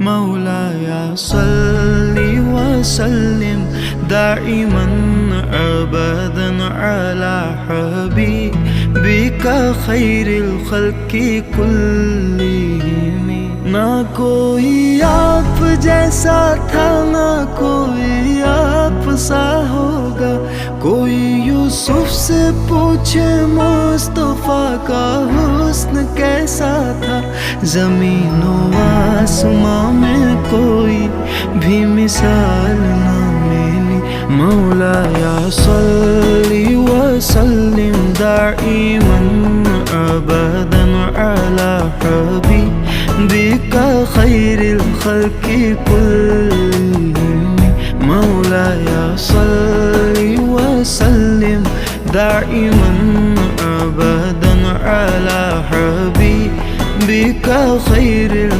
مولاي صل وسلم دائما أبدا على حبيبك خير الخلق كلهم। ना कोई आप जैसा था ना कोई आप सा होगा, कोई यूसुफ से पूछे मुस्तफा का हुस्न कैसा था। ज़मीन व आसमां में कोई भी मिसाल ना मिली। मौलाया सल्ली व सल्लिम दाइमन अबदन अला हबीबिका खैरिल खल्क़ि कुल्लिहिम। मौलाया सल्ली व सल्लिम दाइमन अबदन अला हबीबिका खैरिल